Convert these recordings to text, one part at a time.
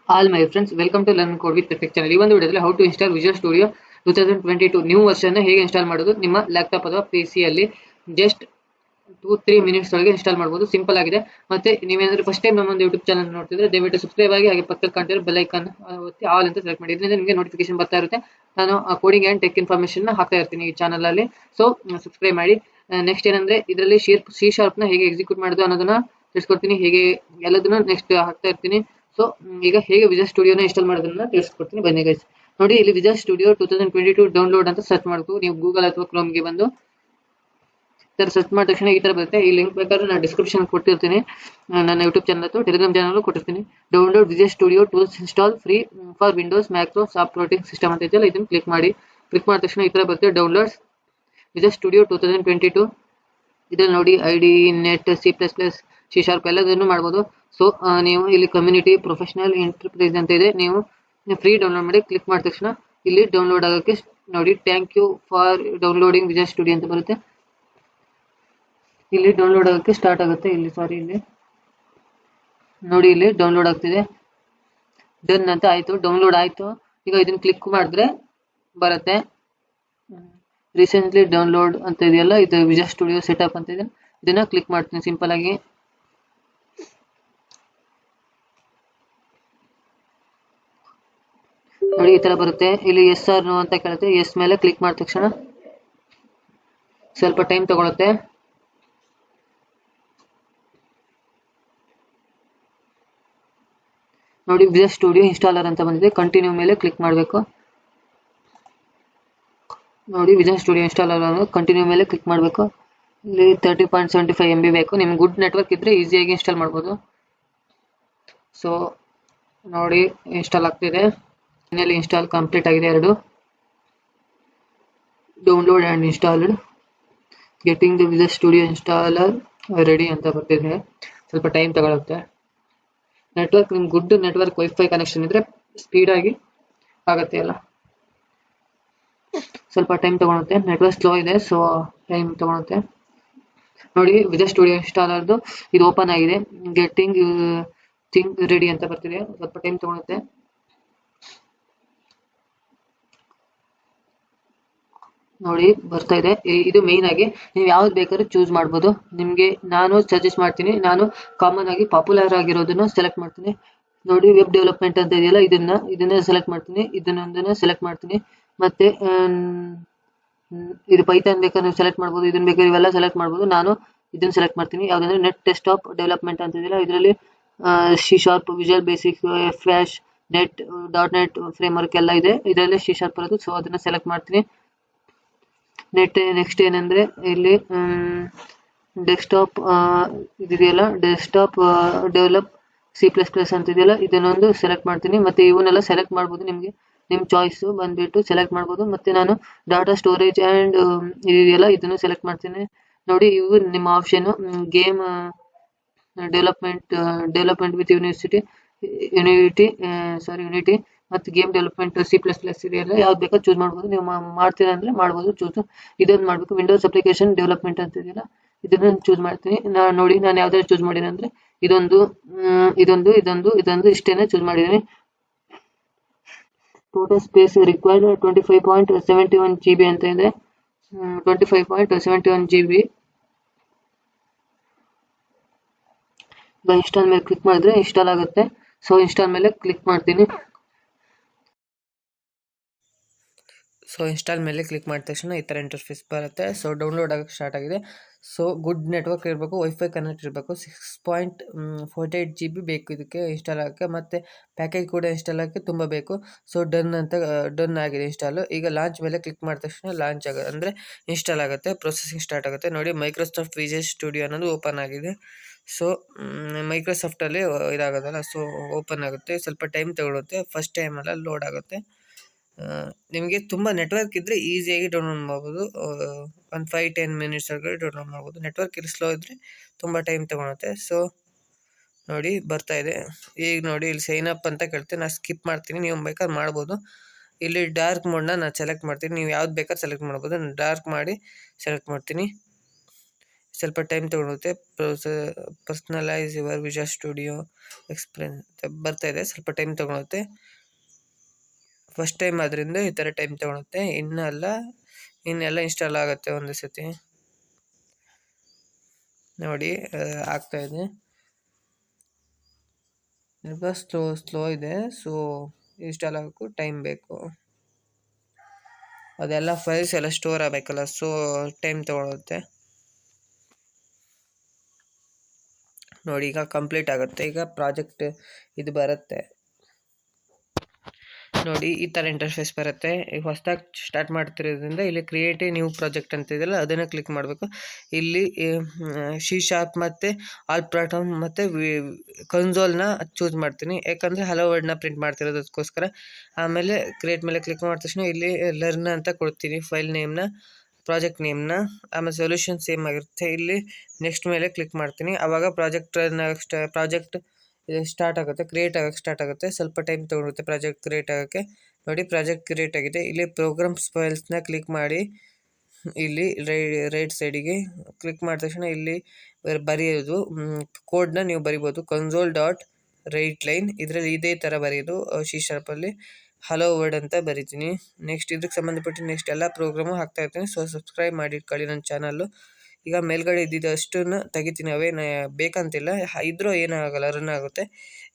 All my friends, welcome to Learn Code with Perfect channel. ಈ ಒಂದು ವಿಡಿಯೋದಲ್ಲಿ how to install visual studio 2022 new version ಹೇಗೆ install ಮಾಡೋದು ನಿಮ್ಮ ಲ್ಯಾಪ್ಟಾಪ್ ಅಥವಾ PC ಯಲ್ಲಿ ಜಸ್ಟ್ 2-3 ಮಿನಿಟ್ಸ್ ಒಳಗೆ ಇನ್ಸ್ಟಾಲ್ ಮಾಡಬಹುದು. ಸಿಂಪಲ್ ಆಗಿದೆ. ಮತ್ತೆ ನೀವೇನಾದ್ರೂ ಫಸ್ಟ್ ಟೈಮ್ ನಮ್ಮ ಒಂದು ಯೂಟ್ಯೂಬ್ ಚಾನಲ್ ನೋಡ್ತಿದ್ರೆ ದಯವಿಟ್ಟು ಸಬ್ಸ್ಕ್ರೈಬ್ ಆಗಿ ಹಾಗೆ ಪಕ್ಕದಲ್ಲಿ ಕಾಣ್ತಿರೋ ಬೆಲ್ ಐಕಾನ್ ಒತ್ತಿ ಆಲ್ ಅಂತ ಸೆಲೆಕ್ಟ್ ಮಾಡಿ. ಇದರಿಂದ ನಿಮಗೆ ನೋಟಿಫಿಕೇಶನ್ ಬರ್ತಾ ಇರುತ್ತೆ. ನಾನು ಕೋಡಿಂಗ್ ಅಂಡ್ ಟೆಕ್ ಇನ್ಫಾರ್ಮೇಶನ್ ಹಾಕ್ತಾ ಇರ್ತೀನಿ ಈ ಚಾನಲ್ ಅಲ್ಲಿ. ಸೊ ಸಬ್ಸ್ಕ್ರೈಬ್ ಮಾಡಿ. ನೆಕ್ಸ್ಟ್ ಏನಂದ್ರೆ ಇದರಲ್ಲಿ ಸಿ ಶಾರ್ಪ್ ನ ಹೇಗೆ ಎಕ್ಸಿಕ್ಯೂಟ್ ಮಾಡೋದು ಅನ್ನೋದನ್ನ ತಿಳಿಸ್ಕೊಡ್ತೀನಿ. ಹೇಗೆ ಎಲ್ಲದನ್ನ ನೆಕ್ಸ್ಟ್ ಹಾಕ್ತಾ ಇರ್ತೀನಿ. ಸೊ ಈಗ ಹೇಗೆ ವಿಜುವಲ್ ಸ್ಟುಡಿಯೋನ ಇನ್ಸ್ಟಾಲ್ ಮಾಡೋದನ್ನ ತಿಳಿಸ್ಕೊಡ್ತೀನಿ ಬನ್ನಿ ಗೈಸ್. ನೋಡಿ ಇಲ್ಲಿ ವಿಜುವಲ್ ಸ್ಟುಡಿಯೋ 2022 ಡೌನ್ಲೋಡ್ ಅಂತ ಸರ್ಚ್ ಮಾಡಬೇಕು. ನೀವು ಗೂಗಲ್ ಅಥವಾ ಕ್ರೋಮ್ಗೆ ಬಂದು ಸರ್ಚ್ ಮಾಡಿದ ತಕ್ಷಣ ಈ ತರ ಬರುತ್ತೆ. ಈ ಲಿಂಕ್ ಬೇಕಾದ್ರೆ ನಾನು ಡಿಸ್ಕ್ರಿಪ್ಷನ್ ಕೊಟ್ಟಿರ್ತೀನಿ. ನನ್ನ ಯೂಟ್ಯೂಬ್ ಚಾನಲ್ ಅಥವಾ ಟೆಲಿಗ್ರಾಮ್ ಚಾನಲ್ ಕೊಟ್ಟಿರ್ತೀನಿ. Download Visual Studio tools install free for Windows macOS operating system ಅಂತ ಇದೆಯಲ್ಲ, ಇದನ್ನು ಕ್ಲಿಕ್ ಮಾಡಿ. ಕ್ಲಿಕ್ ಮಾಡಿದ ತಕ್ಷಣ ಈ ತರ ಬರುತ್ತೆ ಡೌನ್ಲೋಡ್ಸ್ ವಿಜುವಲ್ ಸ್ಟುಡಿಯೋ 2022. ಇದ್ರಲ್ಲಿ ನೋಡಿ ID, ನೆಟ್, C++, C# ಎಲ್ಲದನ್ನು ಮಾಡ್ಬೋದು. ಸೊ ನೀವು ಇಲ್ಲಿ ಕಮ್ಯುನಿಟಿ, ಪ್ರೊಫೆಷನಲ್, ಎಂಟರ್ಪ್ರೈಸ್ ಅಂತ ಇದೆ. ನೀವು ಫ್ರೀ ಡೌನ್ಲೋಡ್ ಮಾಡಿ. ಕ್ಲಿಕ್ ಮಾಡಿದ ತಕ್ಷಣ ಇಲ್ಲಿ ಡೌನ್ಲೋಡ್ ಆಗೋಕ್ಕೆ ನೋಡಿ thank you for downloading visual studio ಅಂತ ಬರುತ್ತೆ. ಇಲ್ಲಿ ಡೌನ್ಲೋಡ್ ಆಗೋಕ್ಕೆ ಸ್ಟಾರ್ಟ್ ಆಗುತ್ತೆ. ಇಲ್ಲಿ ನೋಡಿ ಇಲ್ಲಿ ಡೌನ್ಲೋಡ್ ಆಗ್ತಿದೆ. ಡನ್ ಅಂತ ಆಯ್ತು, ಡೌನ್ಲೋಡ್ ಆಯ್ತು. ಈಗ ಇದನ್ನ ಕ್ಲಿಕ್ ಮಾಡಿದ್ರೆ ಬರುತ್ತೆ ರೀಸೆಂಟ್ಲಿ ಡೌನ್ಲೋಡ್ ಅಂತ ಇದೆಯಲ್ಲ, ಇದು ವಿಜುವಲ್ ಸ್ಟುಡಿಯೋ ಸೆಟಪ್ ಅಂತ ಇದೆ. ಇದನ್ನ ಕ್ಲಿಕ್ ಮಾಡ್ತೀನಿ ಸಿಂಪಲ್ ಆಗಿ. ನೋಡಿ ಈ ತರ ಬರುತ್ತೆ. ಇಲ್ಲಿ ಎಸ್ ಆರ್ ನೋ ಅಂತ ಕೇಳುತ್ತೆ. ಎಸ್ ಮೇಲೆ ಕ್ಲಿಕ್ ಮಾಡಿದ ತಕ್ಷಣ ಸ್ವಲ್ಪ ಟೈಮ್ ತಗೊಳುತ್ತೆ. ನೋಡಿ ವಿಜುವಲ್ ಸ್ಟುಡಿಯೋ ಇನ್ಸ್ಟಾಲರ್ ಅಂತ ಬಂದಿದೆ. ಕಂಟಿನ್ಯೂ ಮೇಲೆ ಕ್ಲಿಕ್ ಮಾಡಬೇಕು. ನೋಡಿ ವಿಜುವಲ್ ಸ್ಟುಡಿಯೋ ಇನ್ಸ್ಟಾಲರ್ ಕಂಟಿನ್ಯೂ ಮೇಲೆ ಕ್ಲಿಕ್ ಮಾಡಬೇಕು. ಇಲ್ಲಿ 30.75 MB ಬೇಕು. ನಿಮ್ಗೆ ಗುಡ್ ನೆಟ್ವರ್ಕ್ ಇದ್ರೆ ಈಸಿಯಾಗಿ ಇನ್ಸ್ಟಾಲ್ ಮಾಡ್ಬೋದು. ಸೊ ನೋಡಿ ಇನ್ಸ್ಟಾಲ್ ಆಗ್ತಿದೆ. ಫೈನಲಿ ಇನ್ಸ್ಟಾಲ್ ಕಂಪ್ಲೀಟ್ ಆಗಿದೆ. ಎರಡು download and installed, getting the visual studio installer ready ಅಂತ ಬರ್ತಿದೆ. ಸ್ವಲ್ಪ ಟೈಮ್ ತಗೊಳುತ್ತೆ. ನೆಟ್ವರ್ಕ್ ನಿಮ್ಗೆ ಗುಡ್ ನೆಟ್ವರ್ಕ್ ವೈಫೈ ಕನೆಕ್ಷನ್ ಇದ್ರೆ ಸ್ಪೀಡಾಗಿ ಆಗುತ್ತೆ ಎಲ್ಲ. ಸ್ವಲ್ಪ ಟೈಮ್ ತಗೊಳುತ್ತೆ. ನೆಟ್ವರ್ಕ್ ಸ್ಲೋ ಇದೆ, ಸೊ ಟೈಮ್ ತಗೊಳುತ್ತೆ. ನೋಡಿ ವಿಜುವಲ್ ಸ್ಟುಡಿಯೋ ಇನ್ಸ್ಟಾಲರ್ದು ಇದು ಓಪನ್ ಆಗಿದೆ. ಗೆಟಿಂಗ್ ಥಿಂಗ್ ರೆಡಿ ಅಂತ ಬರ್ತಿದೆ. ಸ್ವಲ್ಪ ಟೈಮ್ ತಗೊಳುತ್ತೆ. ನೋಡಿ ಬರ್ತಾ ಇದೆ. ಇದು ಮೇನ್ ಆಗಿ ನೀವು ಯಾವ್ದು ಬೇಕಾದ್ರೂ ಚೂಸ್ ಮಾಡ್ಬೋದು. ನಿಮಗೆ ನಾನು ಸಜೆಸ್ಟ್ ಮಾಡ್ತೀನಿ. ನಾನು ಕಾಮನ್ ಆಗಿ ಪಾಪ್ಯುಲರ್ ಆಗಿರೋದನ್ನ ಸೆಲೆಕ್ಟ್ ಮಾಡ್ತೀನಿ. ನೋಡಿ ವೆಬ್ ಡೆವಲಪ್ಮೆಂಟ್ ಅಂತ ಇದೆಯಲ್ಲ, ಇದನ್ನ ಸೆಲೆಕ್ಟ್ ಮಾಡ್ತೀನಿ. ಇದನ್ನೊಂದನ್ನ ಸೆಲೆಕ್ಟ್ ಮಾಡ್ತೀನಿ. ಮತ್ತೆ ಇದು ಪೈಥಾನ್ ಬೇಕಾದ್ರೆ ನೀವು ಸೆಲೆಕ್ಟ್ ಮಾಡ್ಬೋದು. ಇದನ್ನ ಬೇಕಾದ್ರೆ ಇವೆಲ್ಲ ಸೆಲೆಕ್ಟ್ ಮಾಡ್ಬೋದು. ನಾನು ಇದನ್ನ ಸೆಲೆಕ್ಟ್ ಮಾಡ್ತೀನಿ. ಯಾವ್ದಂದ್ರೆ ನೆಟ್ ಡೆಸ್ಕ್ಟಾಪ್ ಡೆವಲಪ್ಮೆಂಟ್ ಅಂತ ಇದೆಯಲ್ಲ, ಇದರಲ್ಲಿ C#, visual basic, flash, .NET framework ಎಲ್ಲ ಇದೆ. ಇದರಲ್ಲಿ C# ಬರೋದು. ಸೊ ಅದನ್ನ ಸೆಲೆಕ್ಟ್ ಮಾಡ್ತೀನಿ. ನೆಕ್ಸ್ಟ್ ಏನಂದ್ರೆ ಇಲ್ಲಿ ಡೆಸ್ಕ್ಟಾಪ್ ಇದೆಯಲ್ಲ, ಡೆಸ್ಕ್ಟಾಪ್ ಡೆವಲಪ್ C++ ಅಂತ ಇದೆಯಲ್ಲ, ಇದನ್ನೊಂದು ಸೆಲೆಕ್ಟ್ ಮಾಡ್ತೀನಿ. ಮತ್ತೆ ಇವನ್ನೆಲ್ಲ ಸೆಲೆಕ್ಟ್ ಮಾಡ್ಬೋದು. ನಿಮ್ಮ ಚಾಯ್ಸ್ ಬಂದ್ಬಿಟ್ಟು ಸೆಲೆಕ್ಟ್ ಮಾಡ್ಬೋದು. ಮತ್ತೆ ನಾನು ಡಾಟಾ ಸ್ಟೋರೇಜ್ ಆ್ಯಂಡ್ ಇದೆಯಲ್ಲ, ಇದನ್ನು ಸೆಲೆಕ್ಟ್ ಮಾಡ್ತೀನಿ. ನೋಡಿ ಇವು ನಿಮ್ಮ option. Game development with unity ಮತ್ತು ಗೇಮ್ ಡೆವಲಪ್ಮೆಂಟ್ C++ ಇದೆಯಲ್ಲ, ಯಾವ್ದು ಬೇಕಾದ್ರೂ ಚೂಸ್ ಮಾಡ್ಬೋದು. ನೀವು ಮಾಡ್ತೀರಾ ಅಂದ್ರೆ ಮಾಡ್ಬೋದು ಚೂಸ್. ಇದನ್ನು ಮಾಡಬೇಕು. ವಿಂಡೋಸ್ ಅಪ್ಲಿಕೇಶನ್ ಡೆವಲಪ್ಮೆಂಟ್ ಅಂತ ಇದೆಯಲ್ಲ, ಇದನ್ನ ಚೂಸ್ ಮಾಡ್ತೀನಿ. ನೋಡಿ ನಾನು ಯಾವ್ದಾದ್ರು ಚೂಸ್ ಮಾಡಿದ್ದೀನಿ ಅಂದ್ರೆ ಇದೊಂದು ಇಷ್ಟೇನೆ ಚೂಸ್ ಮಾಡಿದ್ದೀನಿ. ಟೋಟಲ್ ಸ್ಪೇಸ್ ರಿಕ್ವೈರ್ಡ್ 25.71 GB ಅಂತ ಇದೆ. 25.71 GB. ಇನ್ಸ್ಟಾಲ್ ಮೇಲೆ ಕ್ಲಿಕ್ ಮಾಡಿದ್ರೆ ಇನ್ಸ್ಟಾಲ್ ಆಗುತ್ತೆ. ಸೊ ಇನ್ಸ್ಟಾಲ್ ಮೇಲೆ ಕ್ಲಿಕ್ ಮಾಡ್ತೀನಿ. ಸೊ ಇನ್ಸ್ಟಾಲ್ ಮೇಲೆ ಕ್ಲಿಕ್ ಮಾಡಿದ ತಕ್ಷಣ ಈ ಥರ ಇಂಟರ್ಫೇಸ್ ಬರುತ್ತೆ. ಸೊ ಡೌನ್ಲೋಡ್ ಆಗೋಕ್ಕೆ ಸ್ಟಾರ್ಟ್ ಆಗಿದೆ. ಸೊ ಗುಡ್ ನೆಟ್ವರ್ಕ್ ಇರಬೇಕು, ವೈಫೈ ಕನೆಕ್ಟ್ ಇರಬೇಕು. 6.48 GB ಬೇಕು ಇದಕ್ಕೆ ಇನ್ಸ್ಟಾಲ್ ಆಗೋಕ್ಕೆ. ಮತ್ತು ಪ್ಯಾಕೇಜ್ ಕೂಡ ಇನ್ಸ್ಟಾಲ್ ಆಗೋಕ್ಕೆ ತುಂಬ ಬೇಕು. ಸೊ ಡನ್ ಆಗಿದೆ ಇನ್ಸ್ಟಾಲು. ಈಗ ಲಾಂಚ್ ಮೇಲೆ ಕ್ಲಿಕ್ ಮಾಡಿದ ತಕ್ಷಣ ಲಾಂಚ್ ಆಗುತ್ತೆ, ಅಂದರೆ ಇನ್ಸ್ಟಾಲ್ ಆಗುತ್ತೆ, ಪ್ರೊಸೆಸಿಂಗ್ ಸ್ಟಾರ್ಟ್ ಆಗುತ್ತೆ. ನೋಡಿ ಮೈಕ್ರೋಸಾಫ್ಟ್ ವಿಜುವಲ್ ಸ್ಟುಡಿಯೋ ಅನ್ನೋದು ಓಪನ್ ಆಗಿದೆ. ಸೊ ಮೈಕ್ರೋಸಾಫ್ಟಲ್ಲಿ ಇದಾಗೋದಲ್ಲ, ಸೊ ಓಪನ್ ಆಗುತ್ತೆ. ಸ್ವಲ್ಪ ಟೈಮ್ ತಗೊಳುತ್ತೆ. ಫಸ್ಟ್ ಟೈಮೆಲ್ಲ ಲೋಡ್ ಆಗುತ್ತೆ. ನಿಮಗೆ ತುಂಬ ನೆಟ್ವರ್ಕ್ ಇದ್ದರೆ ಈಸಿಯಾಗಿ ಡೌನ್ಲೋಡ್ ಮಾಡ್ಬೋದು. ಒಂದು 5-10 ಮಿನಿಟ್ಸ್ ಒಳಗಡೆ ಡೌನ್ಲೋಡ್ ಮಾಡ್ಬೋದು. ನೆಟ್ವರ್ಕ್ ಸ್ಲೋ ಇದ್ದರೆ ತುಂಬ ಟೈಮ್ ತೊಗೊಳುತ್ತೆ. ಸೊ ನೋಡಿ ಬರ್ತಾ ಇದೆ. ಈಗ ನೋಡಿ ಇಲ್ಲಿ ಸೈನ್ ಅಪ್ ಅಂತ ಕೇಳ್ತೀನಿ. ನಾನು ಸ್ಕಿಪ್ ಮಾಡ್ತೀನಿ, ನೀವು ಬೇಕಾದ್ರೆ ಮಾಡ್ಬೋದು. ಇಲ್ಲಿ ಡಾರ್ಕ್ ಮೋಡ್ನ ನಾನು ಸೆಲೆಕ್ಟ್ ಮಾಡ್ತೀನಿ. ನೀವು ಯಾವ್ದು ಬೇಕಾದ್ರೆ ಸೆಲೆಕ್ಟ್ ಮಾಡ್ಬೋದು. ನಾನು ಡಾರ್ಕ್ ಮಾಡಿ ಸೆಲೆಕ್ಟ್ ಮಾಡ್ತೀನಿ. ಸ್ವಲ್ಪ ಟೈಮ್ ತೊಗೊಳುತ್ತೆ. Personalise your Visual Studio explain ಬರ್ತಾ ಇದೆ, ಸ್ವಲ್ಪ ಟೈಮ್ ತೊಗೊಳುತ್ತೆ. ಫಸ್ಟ್ ಟೈಮ್ ಆದ್ದರಿಂದ ಈ ಥರ ಟೈಮ್ ತೊಗೊಳುತ್ತೆ. ಇನ್ನೆಲ್ಲ ಇನ್ಸ್ಟಾಲ್ ಆಗುತ್ತೆ ಒಂದು ಸತಿ. ನೋಡಿ ಆಗ್ತಾ ಇದೆ, ಸ್ಲೋ ಇದೆ. ಸೊ ಇನ್ಸ್ಟಾಲ್ ಆಗೋಕ್ಕೂ ಟೈಮ್ ಬೇಕು, ಅದೆಲ್ಲ ಫೈಲ್ಸ್ ಎಲ್ಲ ಸ್ಟೋರ್ ಆಗಬೇಕಲ್ಲ, ಸೊ ಟೈಮ್ ತೊಗೊಳುತ್ತೆ. ನೋಡಿ ಈಗ ಕಂಪ್ಲೀಟ್ ಆಗುತ್ತೆ. ಈಗ ಪ್ರಾಜೆಕ್ಟ್ ಇದು ಬರುತ್ತೆ ನೋಡಿ, ಈ ಥರ ಇಂಟರ್ಫೇಸ್ ಬರುತ್ತೆ. ಈಗ ಹೊಸದಾಗಿ ಸ್ಟಾರ್ಟ್ ಮಾಡ್ತಿರೋದ್ರಿಂದ ಇಲ್ಲಿ ಕ್ರಿಯೇಟ್ ಎ ನ್ಯೂ ಪ್ರಾಜೆಕ್ಟ್ ಅಂತ ಇದೆಯಲ್ಲ, ಅದನ್ನು ಕ್ಲಿಕ್ ಮಾಡಬೇಕು. ಇಲ್ಲಿ C# ಮತ್ತು ಆಲ್ ಪ್ಲಾಟ್ಫಾರ್ಮ್ ಮತ್ತು ಕನ್ಸೋಲ್ನ ಚೂಸ್ ಮಾಡ್ತೀನಿ, ಯಾಕಂದರೆ ಹಲೋ ವರ್ಡ್ನ ಪ್ರಿಂಟ್ ಮಾಡ್ತಿರೋದಕ್ಕೋಸ್ಕರ. ಆಮೇಲೆ ಕ್ರಿಯೇಟ್ ಮೇಲೆ ಕ್ಲಿಕ್ ಮಾಡಿದ ತಕ್ಷಣ ಇಲ್ಲಿ ಲರ್ನ್ ಅಂತ ಕೊಡ್ತೀನಿ ಫೈಲ್ ನೇಮ್ನ, ಪ್ರಾಜೆಕ್ಟ್ ನೇಮ್ನ. ಆಮೇಲೆ ಸೊಲ್ಯೂಷನ್ ಸೇಮ್ ಆಗಿರುತ್ತೆ. ಇಲ್ಲಿ ನೆಕ್ಸ್ಟ್ ಮೇಲೆ ಕ್ಲಿಕ್ ಮಾಡ್ತೀನಿ, ಆವಾಗ ಪ್ರಾಜೆಕ್ಟ್ ಸ್ಟಾರ್ಟ್ ಆಗುತ್ತೆ, ಕ್ರಿಯೇಟ್ ಆಗೋಕ್ಕೆ ಸ್ಟಾರ್ಟ್ ಆಗುತ್ತೆ. ಸ್ವಲ್ಪ ಟೈಮ್ ತೊಗೊಳುತ್ತೆ ಪ್ರಾಜೆಕ್ಟ್ ಕ್ರಿಯೇಟ್ ಆಗೋಕ್ಕೆ. ನೋಡಿ ಪ್ರಾಜೆಕ್ಟ್ ಕ್ರಿಯೇಟ್ ಆಗಿದೆ. ಇಲ್ಲಿ ಪ್ರೋಗ್ರಾಮ್ಸ್ ಫೈಲ್ಸ್ನ ಕ್ಲಿಕ್ ಮಾಡಿ ಇಲ್ಲಿ ರೈಟ್ ಸೈಡಿಗೆ ಕ್ಲಿಕ್ ಮಾಡಿದ ತಕ್ಷಣ ಇಲ್ಲಿ ಬರೆಯೋದು ಕೋಡ್ನ ನೀವು ಬರಿಬೋದು. console.writeline ಇದರಲ್ಲಿ ಇದೇ ಥರ ಬರೆಯೋದು. C# ಹಲೋ ವರ್ಡ್ ಅಂತ ಬರಿತೀನಿ. ನೆಕ್ಸ್ಟ್ ಇದಕ್ಕೆ ಸಂಬಂಧಪಟ್ಟು ನೆಕ್ಸ್ಟ್ ಎಲ್ಲ ಪ್ರೋಗ್ರಾಮು ಹಾಕ್ತಾ ಇರ್ತೀನಿ. ಸೊ ಸಬ್ಸ್ಕ್ರೈಬ್ ಮಾಡಿ ಇಟ್ಕೊಳ್ಳಿ ನನ್ನ ಚಾನಲ್ಲು. ಈಗ ಮೇಲ್ಗಡೆ ಇದ್ದಿದ್ದು ಅಷ್ಟನ್ನು ತೆಗಿತೀನಿ, ಅವೇನು ಬೇಕಂತಿಲ್ಲ, ಇದ್ರೂ ಏನಾಗಲ್ಲ, ರನ್ ಆಗುತ್ತೆ.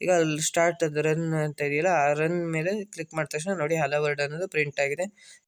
ಈಗ ಅಲ್ಲಿ ಸ್ಟಾರ್ಟ್ ಅದು ರನ್ ಅಂತ ಇದೆಯಲ್ಲ, ಆ ರನ್ ಮೇಲೆ ಕ್ಲಿಕ್ ಮಾಡಿದ ತಕ್ಷಣ ನೋಡಿ ಹಲೋ ವರ್ಡ್ ಅನ್ನೋದು ಪ್ರಿಂಟ್ ಆಗಿದೆ.